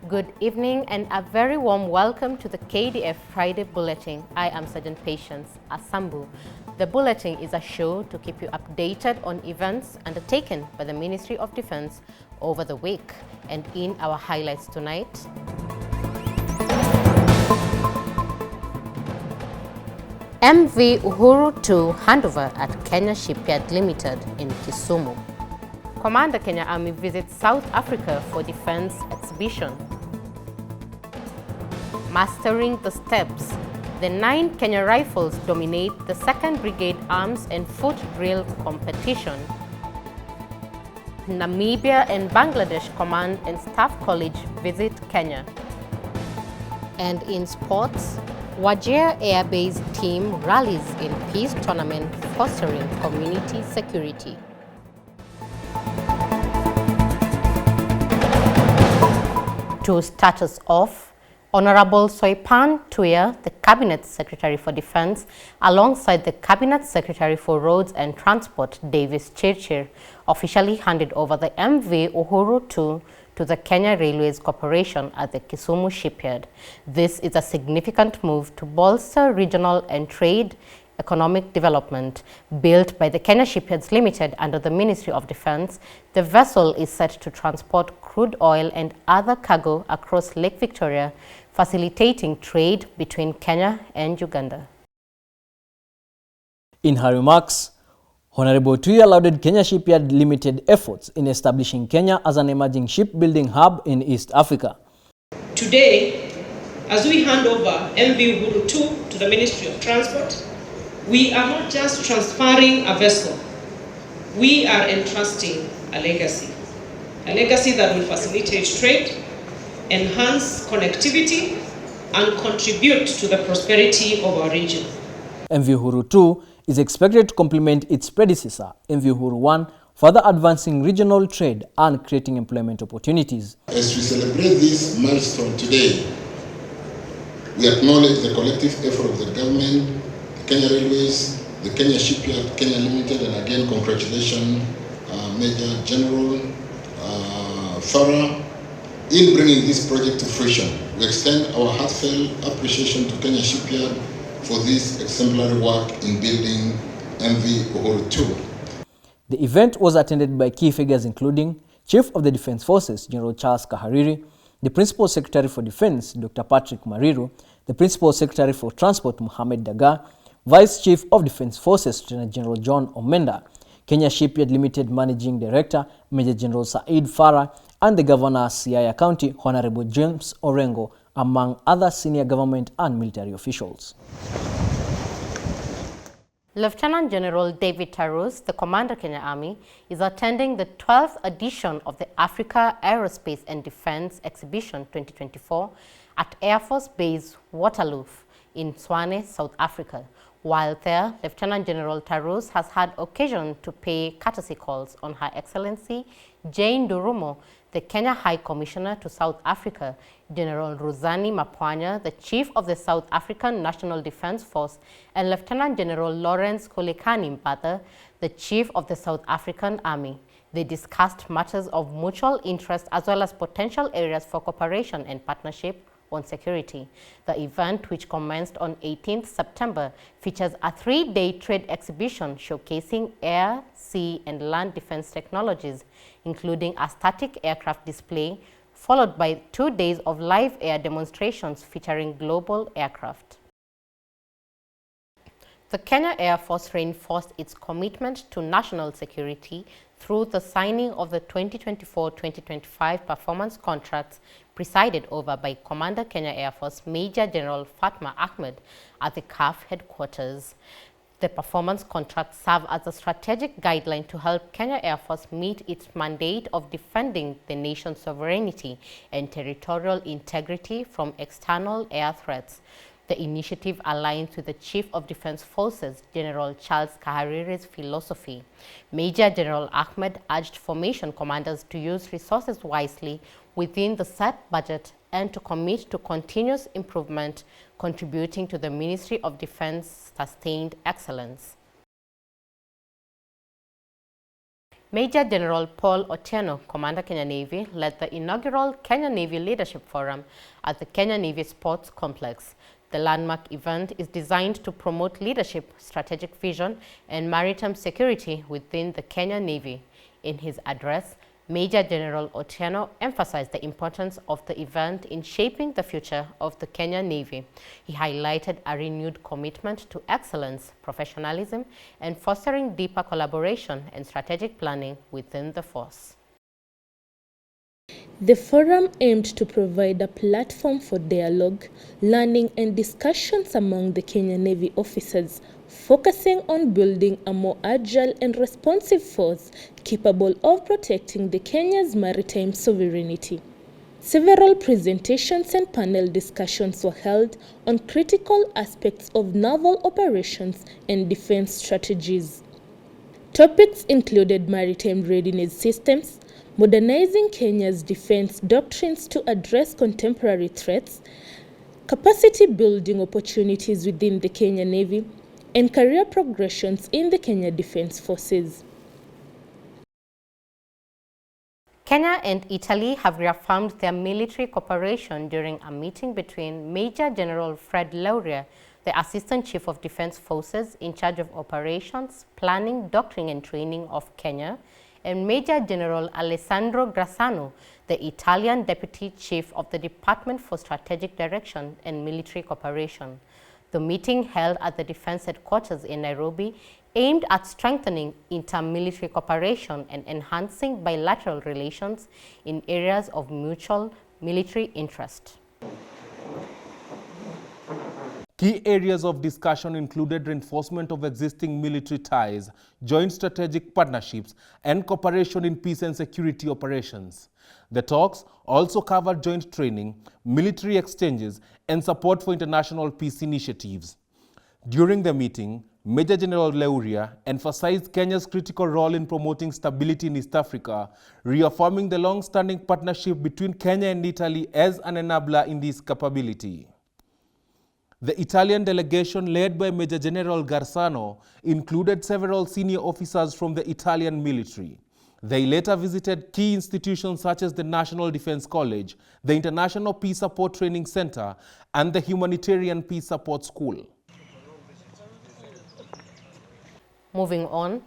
Good evening and a very warm welcome to the Kdf Friday Bulletin. I am Sergeant Patience Asambu. The Bulletin is a show to keep you updated on events undertaken by the Ministry of Defense over the week. And in our highlights tonight, MV Uhuru II handover at Kenya Shipyard Limited in Kisumu. Commander Kenya Army visits South Africa for defense exhibition. Mastering the steps, the 9 Kenya Rifles dominate the 2nd Brigade Arms and Foot Drill competition. Namibia and Bangladesh Command and Staff College visit Kenya. And in sports, Wajir Airbase team rallies in peace tournament fostering community security. To start us off, Honorable Soipan Tuya, the Cabinet Secretary for Defense, alongside the Cabinet Secretary for Roads and Transport, Davis Chirchir, officially handed over the MV Uhuru II to the Kenya Railways Corporation at the Kisumu shipyard. This is a significant move to bolster regional and trade economic development. Built by the Kenya Shipyards Limited under the Ministry of Defense, the vessel is set to transport crude oil and other cargo across Lake Victoria, facilitating trade between Kenya and Uganda. In her remarks, Honorable Tuya lauded Kenya Shipyard Limited efforts in establishing Kenya as an emerging shipbuilding hub in East Africa. Today, as we hand over MV Uhuru II to the Ministry of Transport, we are not just transferring a vessel, we are entrusting a legacy that will facilitate trade, enhance connectivity, and contribute to the prosperity of our region. MV Uhuru II is expected to complement its predecessor, MV Uhuru I, further advancing regional trade and creating employment opportunities. As we celebrate this milestone today, we acknowledge the collective effort of the government, Kenya Railways, the Kenya Shipyard, Kenya Limited, and again congratulations Major General Farah in bringing this project to fruition. We extend our heartfelt appreciation to Kenya Shipyard for this exemplary work in building MV Uhuru II. The event was attended by key figures including Chief of the Defense Forces, General Charles Kahariri, the Principal Secretary for Defense, Dr. Patrick Mariru, the Principal Secretary for Transport, Mohamed Daga, Vice Chief of Defense Forces, Lieutenant General John Omenda, Kenya Shipyard Limited Managing Director, Major General Said Farah, and the Governor of Siaya County, Honorable James Orengo, among other senior government and military officials. Lieutenant General David Tarus, the Commander Kenya Army, is attending the 12th edition of the Africa Aerospace and Defense Exhibition 2024 at Air Force Base Waterloo in Swane, South Africa. While there, Lieutenant General Tarus has had occasion to pay courtesy calls on Her Excellency Jane Durumo, the Kenya High Commissioner to South Africa, General Ruzani Mapwanya, the Chief of the South African National Defense Force, and Lieutenant General Lawrence Kolekani Mpata, the Chief of the South African Army. They discussed matters of mutual interest as well as potential areas for cooperation and partnership on security. The event, which commenced on 18th September, features a 3-day trade exhibition showcasing air, sea, and land defense technologies, including a static aircraft display, followed by 2 days of live air demonstrations featuring global aircraft. The Kenya Air Force reinforced its commitment to national security through the signing of the 2024-2025 performance contracts presided over by Commander Kenya Air Force Major General Fatma Ahmed at the CAF headquarters. The performance contracts serve as a strategic guideline to help Kenya Air Force meet its mandate of defending the nation's sovereignty and territorial integrity from external air threats. The initiative aligns with the Chief of Defense Forces, General Charles Kahariri's philosophy. Major General Ahmed urged formation commanders to use resources wisely within the set budget and to commit to continuous improvement, contributing to the Ministry of Defense sustained excellence. Major General Paul Otieno, Commander Kenya Navy, led the inaugural Kenya Navy Leadership Forum at the Kenya Navy Sports Complex. The landmark event is designed to promote leadership, strategic vision, and maritime security within the Kenya Navy. In his address, Major General Otieno emphasized the importance of the event in shaping the future of the Kenya Navy. He highlighted a renewed commitment to excellence, professionalism, and fostering deeper collaboration and strategic planning within the force. The forum aimed to provide a platform for dialogue, learning, and discussions among the Kenya Navy officers, focusing on building a more agile and responsive force capable of protecting the Kenya's maritime sovereignty. Several presentations and panel discussions were held on critical aspects of naval operations and defense strategies. Topics included maritime readiness systems, modernizing Kenya's defense doctrines to address contemporary threats, capacity building opportunities within the Kenya Navy, and career progressions in the Kenya Defense Forces. Kenya and Italy have reaffirmed their military cooperation during a meeting between Major General Fred Lauria, the Assistant Chief of Defense Forces in charge of operations, planning, doctrine and training of Kenya, and Major General Alessandro Grassano, the Italian Deputy Chief of the Department for Strategic Direction and Military Cooperation. The meeting held at the Defense Headquarters in Nairobi aimed at strengthening inter-military cooperation and enhancing bilateral relations in areas of mutual military interest. Key areas of discussion included reinforcement of existing military ties, joint strategic partnerships, and cooperation in peace and security operations. The talks also covered joint training, military exchanges, and support for international peace initiatives. During the meeting, Major General Lauria emphasized Kenya's critical role in promoting stability in East Africa, reaffirming the long-standing partnership between Kenya and Italy as an enabler in this capability. The Italian delegation, led by Major General Grassano, included several senior officers from the Italian military. They later visited key institutions such as the National Defense College, the International Peace Support Training Center, and the Humanitarian Peace Support School. Moving on,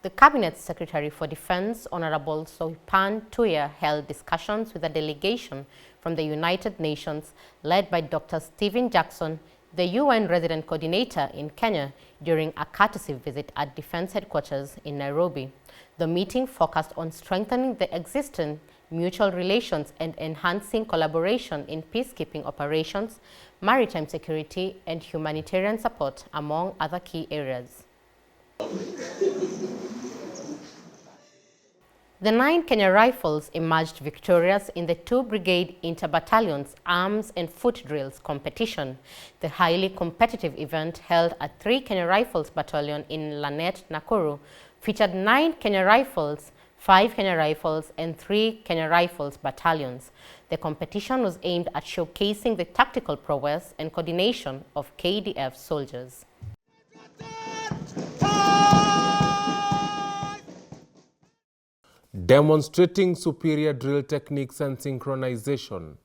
the Cabinet Secretary for Defense, Honorable Soipan Tuya, held discussions with a delegation from the United Nations led by Dr. Stephen Jackson, the UN Resident Coordinator in Kenya, during a courtesy visit at Defense Headquarters in Nairobi. The meeting focused on strengthening the existing mutual relations and enhancing collaboration in peacekeeping operations, maritime security, and humanitarian support, among other key areas. The 9 Kenya Rifles emerged victorious in the 2-brigade inter-battalions arms and foot drills competition. The highly competitive event, held at 3 Kenya Rifles Battalion in Lanet, Nakuru, featured 9 Kenya Rifles, 5 Kenya Rifles, and 3 Kenya Rifles battalions. The competition was aimed at showcasing the tactical prowess and coordination of KDF soldiers. Demonstrating superior drill techniques and synchronization,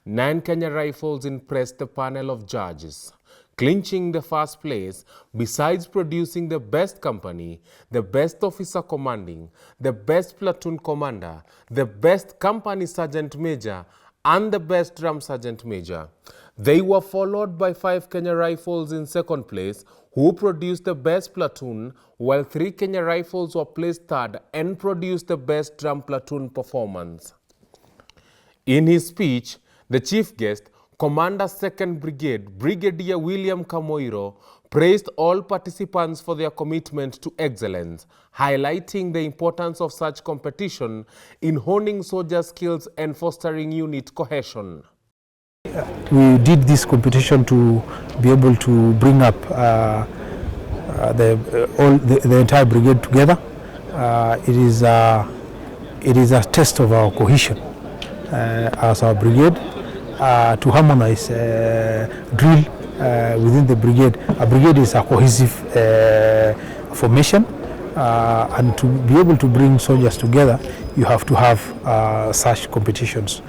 9 Kenya Rifles impressed the panel of judges, clinching the first place besides producing the best company, the best officer commanding, the best platoon commander, the best company sergeant major, and the best drum sergeant major. They were followed by 5 Kenya Rifles in second place, who produced the best platoon, while 3 Kenya Rifles were placed third and produced the best drum platoon performance. In his speech, the chief guest, Commander 2nd Brigade, Brigadier William Kamoiro, praised all participants for their commitment to excellence, highlighting the importance of such competition in honing soldier skills and fostering unit cohesion. We did this competition to be able to bring up the entire brigade together. It is a test of our cohesion as our brigade, to harmonize drill within the brigade. A brigade is a cohesive formation and to be able to bring soldiers together, you have to have such competitions.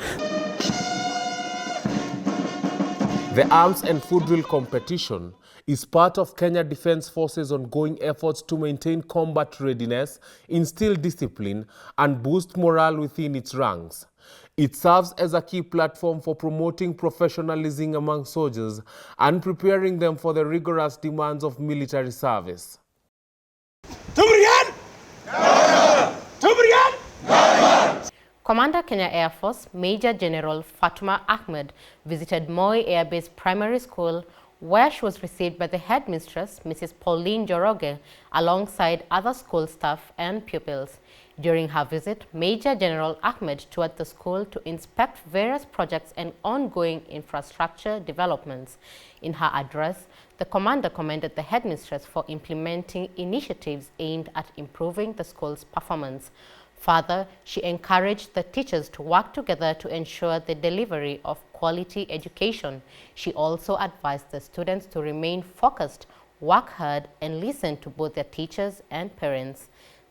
The Arms and Food Drill competition is part of Kenya Defence Force's ongoing efforts to maintain combat readiness, instill discipline, and boost morale within its ranks. It serves as a key platform for promoting professionalism among soldiers and preparing them for the rigorous demands of military service. Commander Kenya Air Force Major General Fatuma Ahmed visited Moi Airbase Primary School, where she was received by the headmistress, Mrs. Pauline Joroge, alongside other school staff and pupils. During her visit, Major General Ahmed toured the school to inspect various projects and ongoing infrastructure developments. In her address, the commander commended the headmistress for implementing initiatives aimed at improving the school's performance. Further, she encouraged the teachers to work together to ensure the delivery of quality education. She also advised the students to remain focused, work hard, and listen to both their teachers and parents.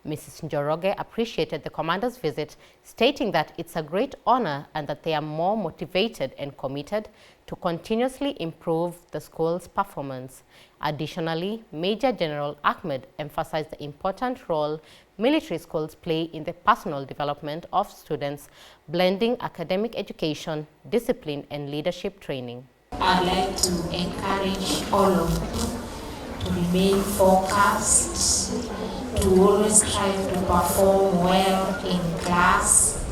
Mrs. Njoroge appreciated the commander's visit, stating that it's a great honor and that they are more motivated and committed to continuously improve the school's performance. Additionally, Major General Ahmed emphasized the important role military schools play in the personal development of students, blending academic education, discipline, and leadership training. I'd like to encourage all of you to remain focused, to always try to perform well in class,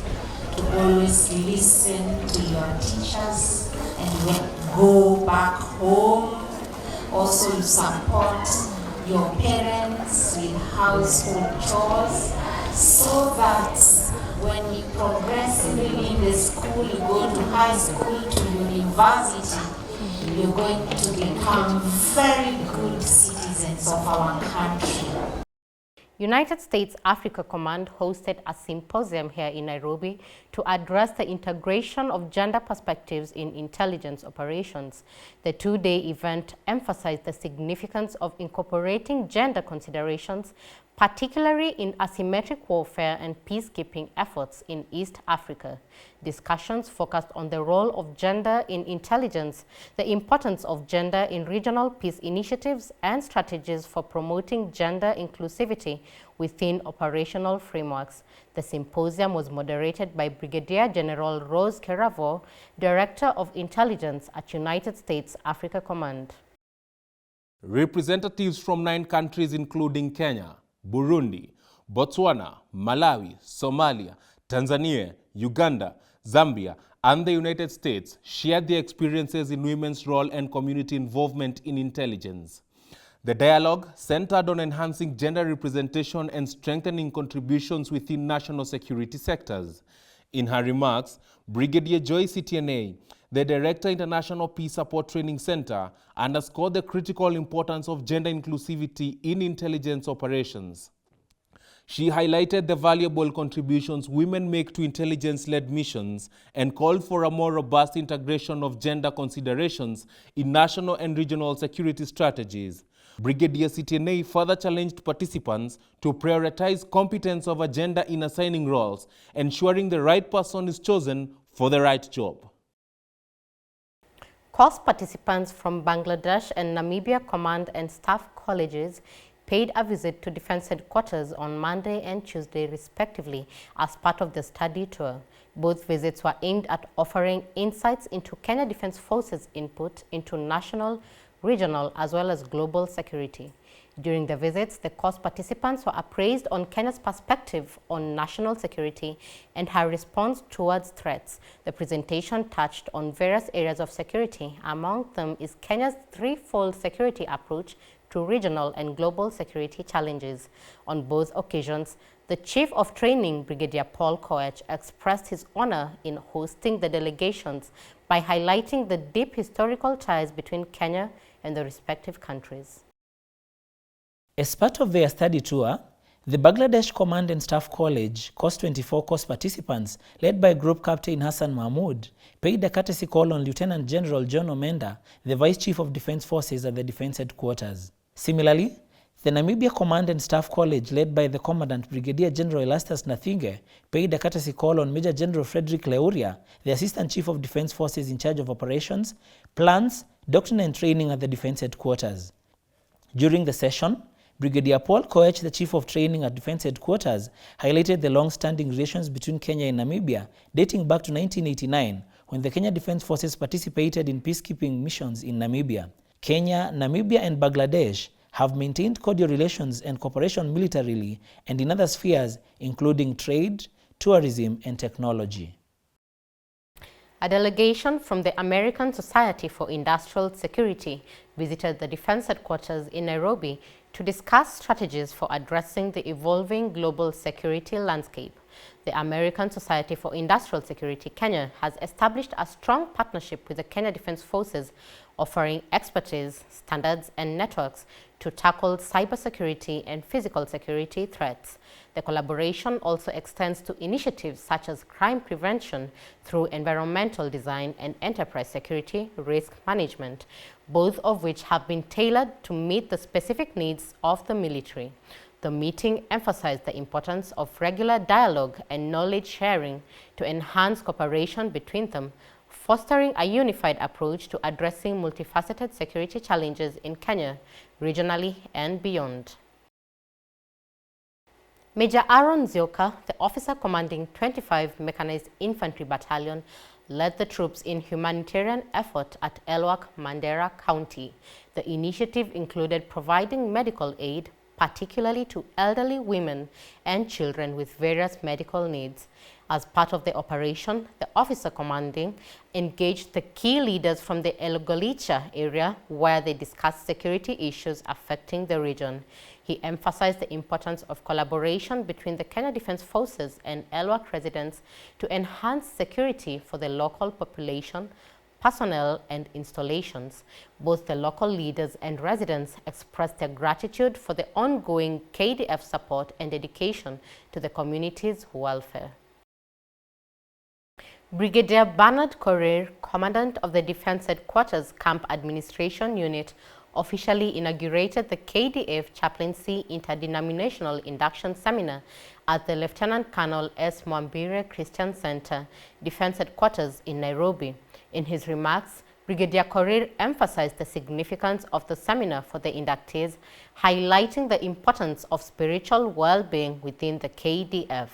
to always listen to your teachers, and when go back home, also to support your parents with household chores, so that when you progressively in the school, you go to high school, to university, you're going to become very good citizens of our country. United States Africa Command hosted a symposium here in Nairobi to address the integration of gender perspectives in intelligence operations. The two-day event emphasized the significance of incorporating gender considerations, particularly in asymmetric warfare and peacekeeping efforts in East Africa. Discussions focused on the role of gender in intelligence, the importance of gender in regional peace initiatives, and strategies for promoting gender inclusivity within operational frameworks. The symposium was moderated by Brigadier General Rose Keravo, Director of Intelligence at United States Africa Command. Representatives from 9 countries including Kenya, Burundi, Botswana, Malawi, Somalia, Tanzania, Uganda, Zambia, and the United States shared their experiences in women's role and community involvement in intelligence. The dialogue centered on enhancing gender representation and strengthening contributions within national security sectors. In her remarks, Brigadier Joyce Itiene, the Director, International Peace Support Training Center, underscored the critical importance of gender inclusivity in intelligence operations. She highlighted the valuable contributions women make to intelligence-led missions and called for a more robust integration of gender considerations in national and regional security strategies. Brigadier Itiene further challenged participants to prioritize competence over gender in assigning roles, ensuring the right person is chosen for the right job. Course participants from Bangladesh and Namibia Command and Staff Colleges paid a visit to Defense Headquarters on Monday and Tuesday, respectively, as part of the study tour. Both visits were aimed at offering insights into Kenya Defense Forces' input into national, regional, as well as global security. During the visits, the course participants were appraised on Kenya's perspective on national security and her response towards threats. The presentation touched on various areas of security. Among them is Kenya's threefold security approach to regional and global security challenges. On both occasions, the Chief of Training, Brigadier Paul Koech, expressed his honor in hosting the delegations by highlighting the deep historical ties between Kenya and the respective countries. As part of their study tour, the Bangladesh Command and Staff College Course 24 course participants, led by Group Captain Hassan Mahmood, paid a courtesy call on Lieutenant General John Omenda, the Vice Chief of Defense Forces at the Defense Headquarters. Similarly, The Namibia Command and Staff College, led by the Commandant Brigadier General Elastus Nathinge, paid a courtesy call on Major General Frederick Leuria, the Assistant Chief of Defence Forces in charge of operations, plans, doctrine and training at the Defence Headquarters. During the session, Brigadier Paul Koech, the Chief of Training at Defence Headquarters, highlighted the long-standing relations between Kenya and Namibia dating back to 1989, when the Kenya Defence Forces participated in peacekeeping missions in Namibia. Kenya, Namibia and Bangladesh have maintained cordial relations and cooperation militarily and in other spheres, including trade, tourism, and technology. A delegation from the American Society for Industrial Security visited the Defense Headquarters in Nairobi to discuss strategies for addressing the evolving global security landscape. The American Society for Industrial Security, Kenya, has established a strong partnership with the Kenya Defense Forces, offering expertise, standards, and networks to tackle cybersecurity and physical security threats. The collaboration also extends to initiatives such as crime prevention through environmental design and enterprise security risk management, both of which have been tailored to meet the specific needs of the military. The meeting emphasized the importance of regular dialogue and knowledge sharing to enhance cooperation between them, fostering a unified approach to addressing multifaceted security challenges in Kenya, regionally and beyond. Major Aaron Zioka, the officer commanding 25 Mechanized Infantry Battalion, led the troops in humanitarian effort at Elwak, Mandera County. The initiative included providing medical aid, particularly to elderly women and children with various medical needs. As part of the operation, the officer commanding engaged the key leaders from the Elgolicha area where they discussed security issues affecting the region. He emphasized the importance of collaboration between the Kenya Defense Forces and Elwak residents to enhance security for the local population, personnel, and installations. Both the local leaders and residents expressed their gratitude for the ongoing KDF support and dedication to the community's welfare. Brigadier Bernard Korir, Commandant of the Defense Headquarters Camp Administration Unit, officially inaugurated the KDF Chaplaincy Interdenominational Induction Seminar at the Lieutenant Colonel S. Mwambire Christian Center, Defense Headquarters in Nairobi. In his remarks, Brigadier Korir emphasized the significance of the seminar for the inductees, highlighting the importance of spiritual well-being within the KDF.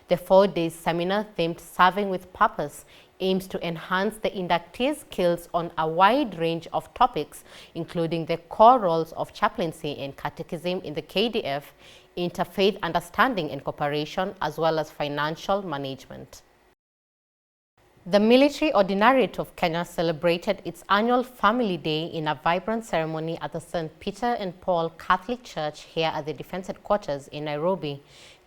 The 4-day seminar, themed Serving with Purpose, aims to enhance the inductees' skills on a wide range of topics, including the core roles of chaplaincy and catechism in the KDF, interfaith understanding and cooperation, as well as financial management. The Military Ordinariate of Kenya celebrated its annual Family Day in a vibrant ceremony at the St. Peter and Paul Catholic Church here at the Defense Headquarters in Nairobi.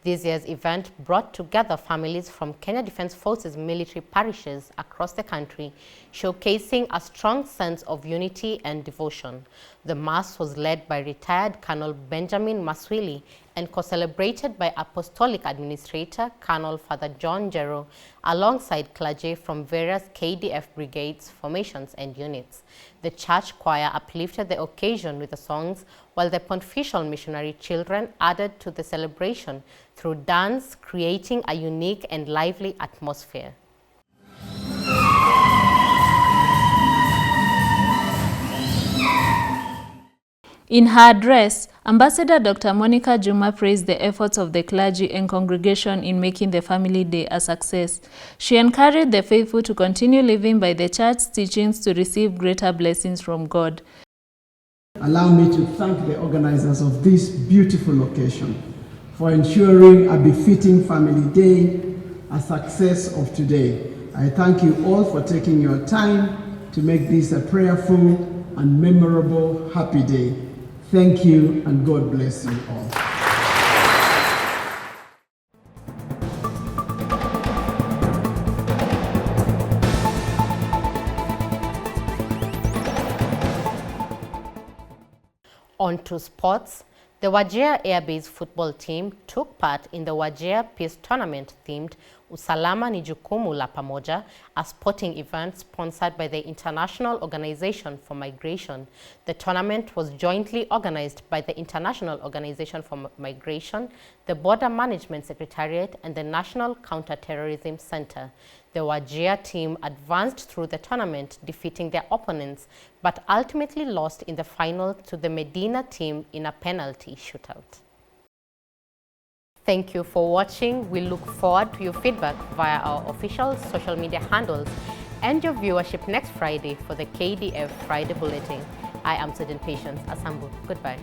This year's event brought together families from Kenya Defense Forces military parishes across the country, showcasing a strong sense of unity and devotion. The Mass was led by retired Colonel Benjamin Maswili and co-celebrated by Apostolic Administrator Colonel Father John Jero, alongside clergy from various KDF brigades, formations, and units. The church choir uplifted the occasion with the songs, while the Pontifical Missionary Children added to the celebration through dance, creating a unique and lively atmosphere. In her address, Ambassador Dr. Monica Juma praised the efforts of the clergy and congregation in making the Family Day a success. She encouraged the faithful to continue living by the church's teachings to receive greater blessings from God. Allow me to thank the organizers of this beautiful occasion for ensuring a befitting Family Day, a success of today. I thank you all for taking your time to make this a prayerful and memorable happy day. Thank you, and God bless you all. On to sports. The Wajir Airbase football team took part in the Wajir Peace Tournament themed Usalama ni Jukumu la Pamoja, a sporting event sponsored by the International Organization for Migration. The tournament was jointly organized by the International Organization for Migration, the Border Management Secretariat, and the National Counterterrorism Center. The Wajir team advanced through the tournament, defeating their opponents, but ultimately lost in the final to the Medina team in a penalty shootout. Thank you for watching. We look forward to your feedback via our official social media handles and your viewership next Friday for the KDF Friday Bulletin. I am Student Patience Asambu. Goodbye.